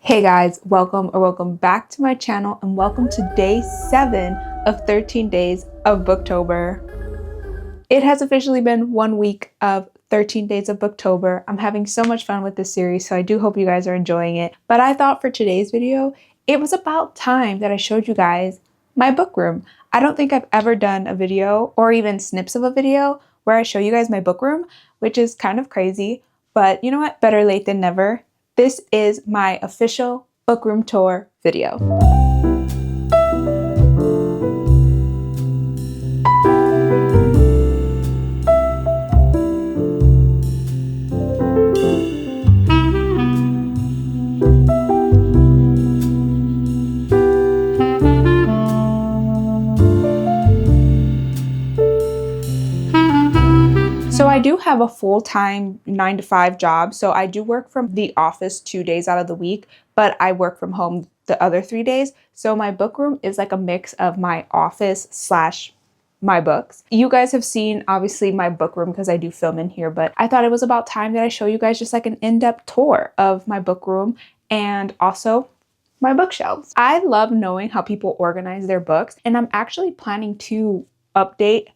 Hey guys, welcome back to my channel and welcome to day 7 of 13 days of Booktober. It has officially been 1 week of 13 days of Booktober. I'm having so much fun with this series, so I do hope you guys are enjoying it. But I thought for today's video, it was about time that I showed you guys my book room. I don't think I've ever done a video or even snips of a video where I show you guys my book room, which is kind of crazy, but you know what? Better late than never. This is my official book room tour video. So I do have a full-time 9-to-5 job. So I do work from the office 2 days out of the week, but I work from home the other 3 days. So my book room is like a mix of my office slash my books. You guys have seen obviously my book room because I do film in here, but I thought it was about time that I show you guys just like an in-depth tour of my book room and also my bookshelves. I love knowing how people organize their books, and I'm actually planning to update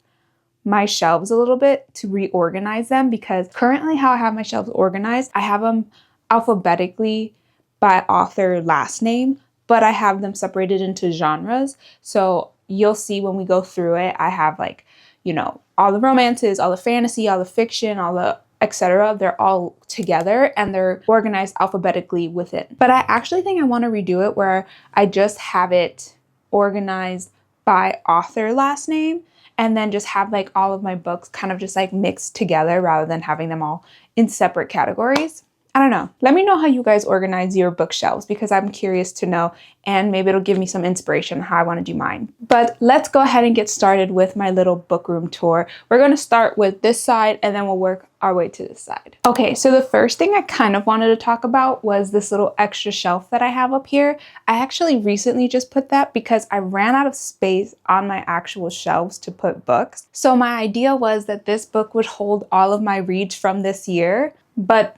my shelves a little bit to reorganize them, because currently how I have my shelves organized, I have them alphabetically by author last name, but I have them separated into genres. So you'll see when we go through it, I have like, you know, all the romances, all the fantasy, all the fiction, all the etc. They're all together and they're organized alphabetically within. But I actually think I want to redo it where I just have it organized by author last name, and then just have like all of my books kind of just like mixed together rather than having them all in separate categories. I don't know. Let me know how you guys organize your bookshelves, because I'm curious to know, and maybe it'll give me some inspiration on how I want to do mine. But let's go ahead and get started with my little book room tour. We're going to start with this side and then we'll work our way to this side. Okay, so the first thing I kind of wanted to talk about was this little extra shelf that I have up here. I actually recently just put that because I ran out of space on my actual shelves to put books. So my idea was that this book would hold all of my reads from this year, but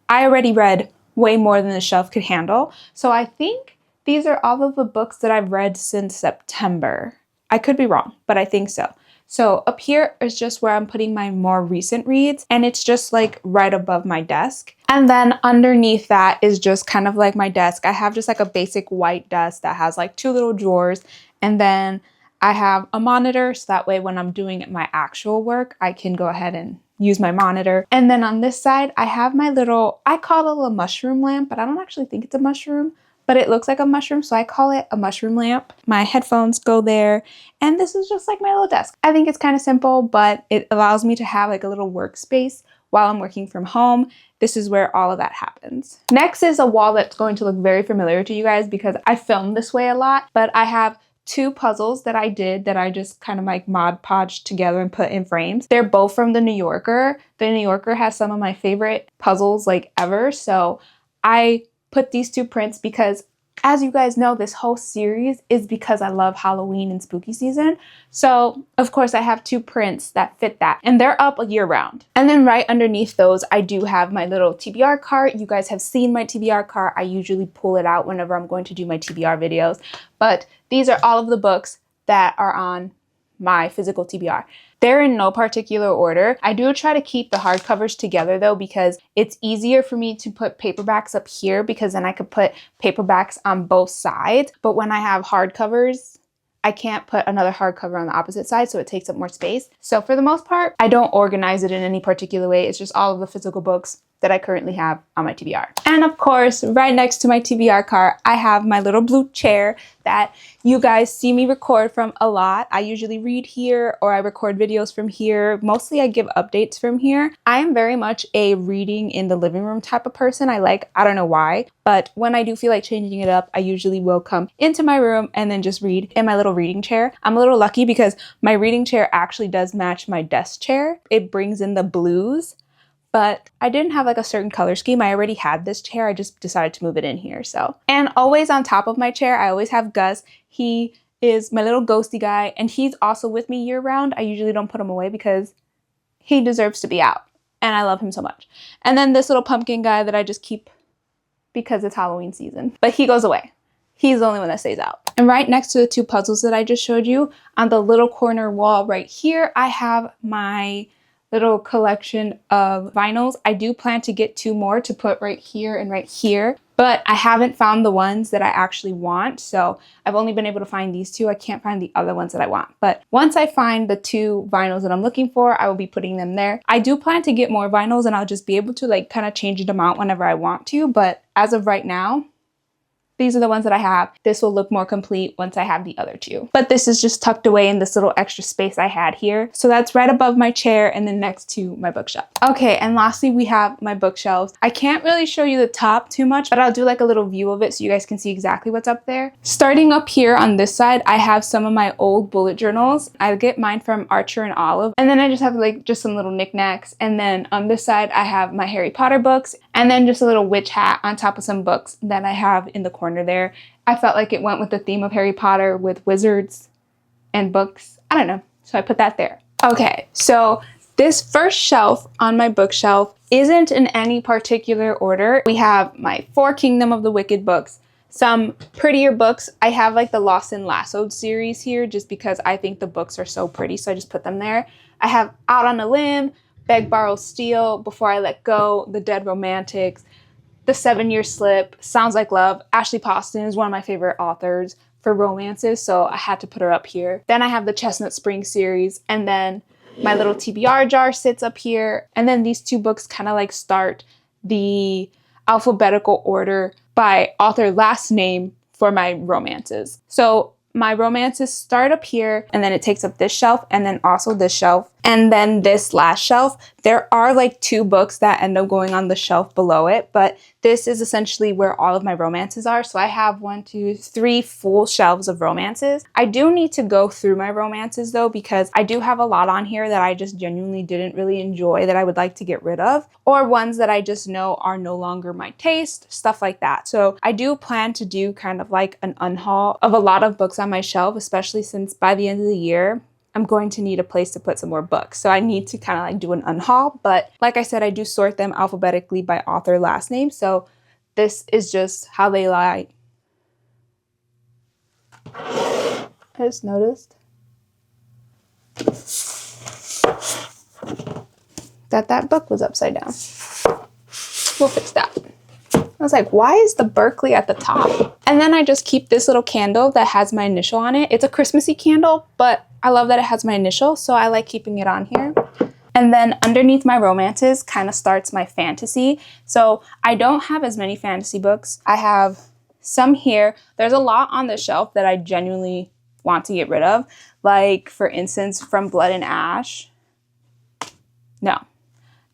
I already read way more than the shelf could handle. So I think these are all of the books that I've read since September. I could be wrong, but I think so. So up here is just where I'm putting my more recent reads, and it's just like right above my desk. And then underneath that is just kind of like my desk. I have just like a basic white desk that has like 2 little drawers, and then I have a monitor, so that way when I'm doing my actual work, I can go ahead and use my monitor. And then on this side, I have my little, I call it a mushroom lamp, but I don't actually think it's a mushroom, but it looks like a mushroom, so I call it a mushroom lamp. My headphones go there, and this is just like my little desk. I think it's kind of simple, but it allows me to have like a little workspace while I'm working from home. This is where all of that happens. Next is a wall that's going to look very familiar to you guys because I film this way a lot, but I have 2 puzzles that I did that I just kind of like Mod Podged together and put in frames. They're both from the New Yorker. The New Yorker has some of my favorite puzzles like ever. So I put these 2 prints because, as you guys know, this whole series is because I love Halloween and spooky season. So of course I have 2 prints that fit that, and they're up year round. And then right underneath those, I do have my little TBR cart. You guys have seen my TBR cart. I usually pull it out whenever I'm going to do my TBR videos, but these are all of the books that are on my physical TBR. They're in no particular order. I do try to keep the hardcovers together though, because it's easier for me to put paperbacks up here, because then I could put paperbacks on both sides. But when I have hardcovers, I can't put another hardcover on the opposite side, so it takes up more space. So for the most part, I don't organize it in any particular way. It's just all of the physical books that I currently have on my TBR. And of course, right next to my TBR cart, I have my little blue chair that you guys see me record from a lot. I usually read here or I record videos from here. Mostly I give updates from here. I am very much a reading in the living room type of person. I don't know why, but when I do feel like changing it up, I usually will come into my room and then just read in my little reading chair. I'm a little lucky because my reading chair actually does match my desk chair. It brings in the blues. But I didn't have like a certain color scheme. I already had this chair. I just decided to move it in here. So, and always on top of my chair, I always have Gus. He is my little ghosty guy, and he's also with me year round. I usually don't put him away because he deserves to be out, and I love him so much. And then this little pumpkin guy that I just keep because it's Halloween season. But he goes away. He's the only one that stays out. And right next to the two puzzles that I just showed you, on the little corner wall right here, I have my little collection of vinyls. I do plan to get 2 more to put right here and right here, but I haven't found the ones that I actually want. So I've only been able to find these 2. I can't find the other ones that I want. But once I find the 2 vinyls that I'm looking for, I will be putting them there. I do plan to get more vinyls and I'll just be able to like kind of change them out whenever I want to. But as of right now, these are the ones that I have. This will look more complete once I have the other 2. But this is just tucked away in this little extra space I had here. So that's right above my chair and then next to my bookshelf. Okay, and lastly, we have my bookshelves. I can't really show you the top too much, but I'll do like a little view of it so you guys can see exactly what's up there. Starting up here on this side, I have some of my old bullet journals. I get mine from Archer and Olive. And then I just have like just some little knickknacks. And then on this side, I have my Harry Potter books and then just a little witch hat on top of some books that I have in the corner there. I felt like it went with the theme of Harry Potter with wizards and books. I don't know. So I put that there. Okay, so this first shelf on my bookshelf isn't in any particular order. We have my 4 Kingdom of the Wicked books, some prettier books. I have like the Lost and Lassoed series here just because I think the books are so pretty, so I just put them there. I have Out on a Limb, Beg, Borrow, Steal, Before I Let Go, The Dead Romantics, The 7-Year Slip, Sounds Like Love. Ashley Poston is one of my favorite authors for romances, so I had to put her up here. Then I have the Chestnut Spring series, and then my little TBR jar sits up here. And then these 2 books kind of like start the alphabetical order by author last name for my romances. So my romances start up here, and then it takes up this shelf, and then also this shelf, and then this last shelf. There are like 2 books that end up going on the shelf below it, but this is essentially where all of my romances are. So I have 1, 2, 3 full shelves of romances. I do need to go through my romances though, because I do have a lot on here that I just genuinely didn't really enjoy that I would like to get rid of, or ones that I just know are no longer my taste, stuff like that. So I do plan to do kind of like an unhaul of a lot of books on my shelf, especially since by the end of the year, I'm going to need a place to put some more books. So I need to kind of like do an unhaul. But like I said, I do sort them alphabetically by author last name. So this is just how they lie. I just noticed that book was upside down. We'll fix that. I was like, why is the Berkeley at the top? And then I just keep this little candle that has my initial on it. It's a Christmassy candle, but I love that it has my initial, so I like keeping it on here. And then underneath my romances kind of starts my fantasy. So I don't have as many fantasy books. I have some here. There's a lot on the shelf that I genuinely want to get rid of. Like, for instance, From Blood and Ash. No,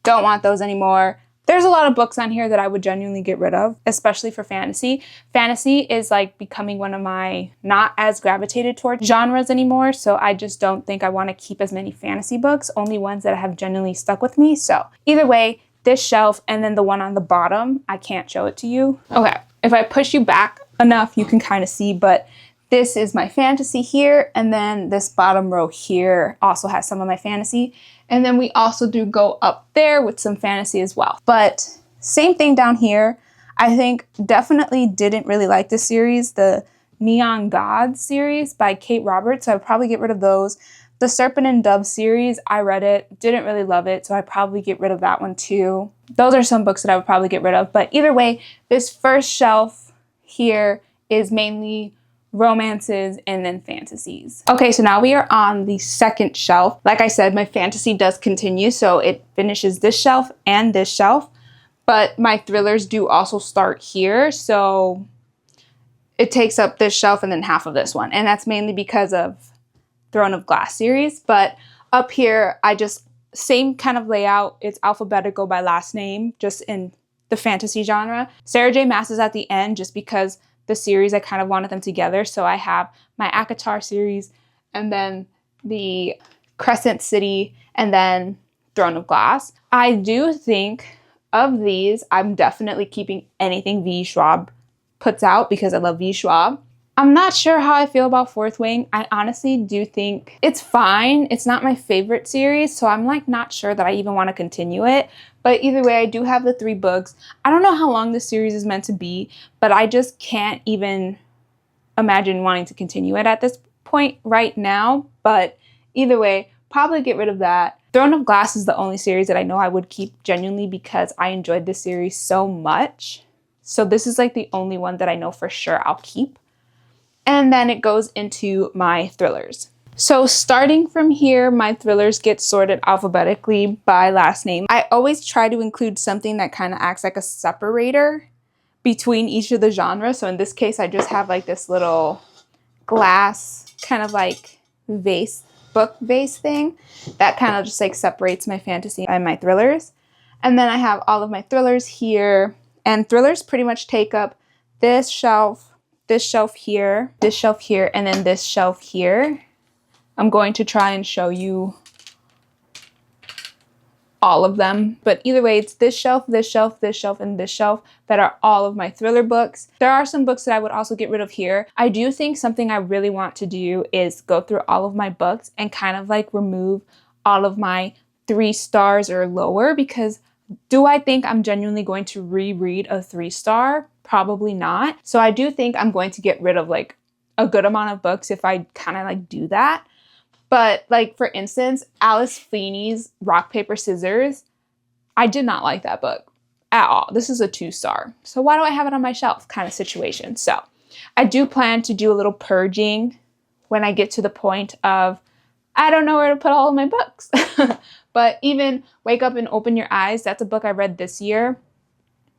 don't want those anymore. There's a lot of books on here that I would genuinely get rid of, especially for fantasy. Fantasy is like becoming one of my not as gravitated towards genres anymore, so I just don't think I want to keep as many fantasy books, only ones that have genuinely stuck with me. So either way, this shelf and then the one on the bottom, I can't show it to you. Okay, if I push you back enough, you can kind of see, but this is my fantasy here, and then this bottom row here also has some of my fantasy. And then we also do go up there with some fantasy as well. But same thing down here. I think definitely didn't really like this series, the Neon Gods series by Kate Roberts. So I'd probably get rid of those. The Serpent and Dove series, I read it, didn't really love it, so I'd probably get rid of that one too. Those are some books that I would probably get rid of. But either way, this first shelf here is mainly romances and then fantasies. Okay, so now we are on the second shelf. Like I said, my fantasy does continue, so it finishes this shelf and this shelf, but my thrillers do also start here, so it takes up this shelf and then half of this one, and that's mainly because of Throne of Glass series. But up here, I just, same kind of layout, it's alphabetical by last name, just in the fantasy genre. Sarah J. Maas is at the end just because the series, I kind of wanted them together. So I have my ACOTAR series and then the Crescent City and then Throne of Glass. I do think of these, I'm definitely keeping anything V. Schwab puts out because I love V. Schwab. I'm not sure how I feel about Fourth Wing. I honestly do think it's fine. It's not my favorite series, so I'm like not sure that I even want to continue it. But either way, I do have the 3 books. I don't know how long this series is meant to be, but I just can't even imagine wanting to continue it at this point right now. But either way, probably get rid of that. Throne of Glass is the only series that I know I would keep genuinely because I enjoyed this series so much. So this is like the only one that I know for sure I'll keep. And then it goes into my thrillers. So starting from here, my thrillers get sorted alphabetically by last name. I always try to include something that kind of acts like a separator between each of the genres. So in this case, I just have like this little glass kind of like vase, book vase thing that kind of just like separates my fantasy and my thrillers. And then I have all of my thrillers here, and thrillers pretty much take up this shelf here, and then this shelf here. I'm going to try and show you all of them, but either way, it's this shelf, this shelf, this shelf, and this shelf that are all of my thriller books. There are some books that I would also get rid of here. I do think something I really want to do is go through all of my books and kind of like remove all of my 3 stars or lower, because do I think I'm genuinely going to reread a 3-star? Probably not. So I do think I'm going to get rid of like a good amount of books if I kind of like do that. But like, for instance, Alice Feeney's Rock, Paper, Scissors, I did not like that book at all. This is a 2-star. So why do I have it on my shelf kind of situation? So I do plan to do a little purging when I get to the point of, I don't know where to put all of my books. But even Wake Up and Open Your Eyes, that's a book I read this year.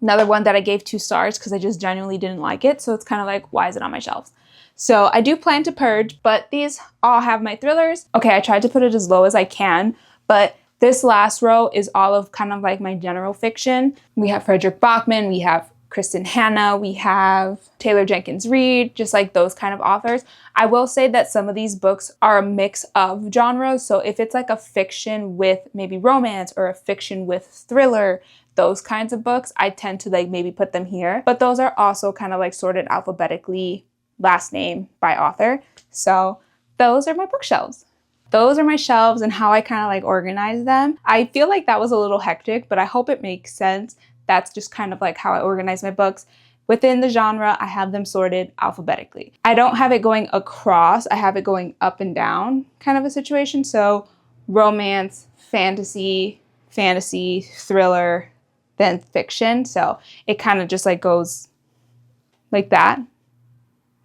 Another one that I gave 2 stars because I just genuinely didn't like it. So it's kind of like, why is it on my shelves? So I do plan to purge, but these all have my thrillers. Okay, I tried to put it as low as I can, but this last row is all of kind of like my general fiction. We have Frederick Bachman, we have Kristen Hanna, we have Taylor Jenkins Reid, just like those kind of authors. I will say that some of these books are a mix of genres. So if it's like a fiction with maybe romance or a fiction with thriller, those kinds of books, I tend to like maybe put them here. But those are also kind of like sorted alphabetically, last name by author. So those are my bookshelves. Those are my shelves and how I kind of like organize them. I feel like that was a little hectic, but I hope it makes sense. That's just kind of like how I organize my books. Within the genre, I have them sorted alphabetically. I don't have it going across, I have it going up and down kind of a situation. So romance, fantasy, thriller, then fiction. So it kind of just like goes like that.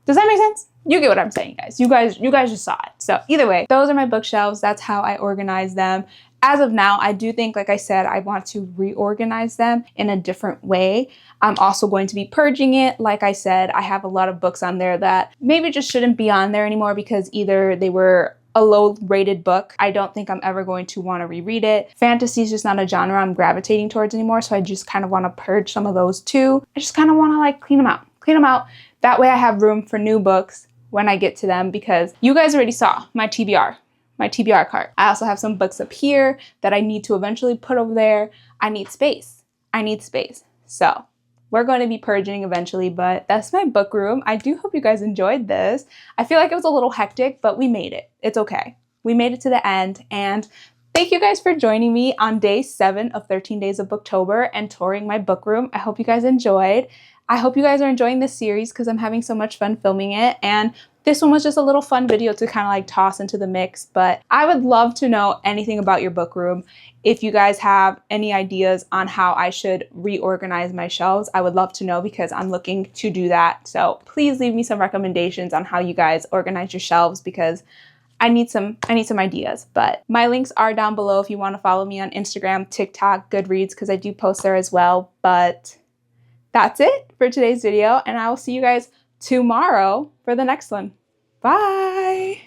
Does that make sense? You get what I'm saying, guys. You guys just saw it. So either way, those are my bookshelves. That's how I organize them. As of now, I do think, like I said, I want to reorganize them in a different way. I'm also going to be purging it. Like I said, I have a lot of books on there that maybe just shouldn't be on there anymore because either they were a low-rated book. I don't think I'm ever going to want to reread it. Fantasy is just not a genre I'm gravitating towards anymore, so I just kind of want to purge some of those too. I just kind of want to like clean them out. That way I have room for new books when I get to them, because you guys already saw my TBR cart. I also have some books up here that I need to eventually put over there. I need space. So we're going to be purging eventually, but that's my book room. I do hope you guys enjoyed this. I feel like it was a little hectic, but we made it. It's okay. We made it to the end, and thank you guys for joining me on day 7 of 13 Days of Booktober and touring my book room. I hope you guys enjoyed. I hope you guys are enjoying this series because I'm having so much fun filming it, and this one was just a little fun video to kind of like toss into the mix. But I would love to know anything about your book room. If you guys have any ideas on how I should reorganize my shelves, I would love to know because I'm looking to do that. So please leave me some recommendations on how you guys organize your shelves because I need some ideas. But my links are down below if you want to follow me on Instagram, TikTok, Goodreads, because I do post there as well. But that's it for today's video, and I will see you guys tomorrow for the next one. Bye!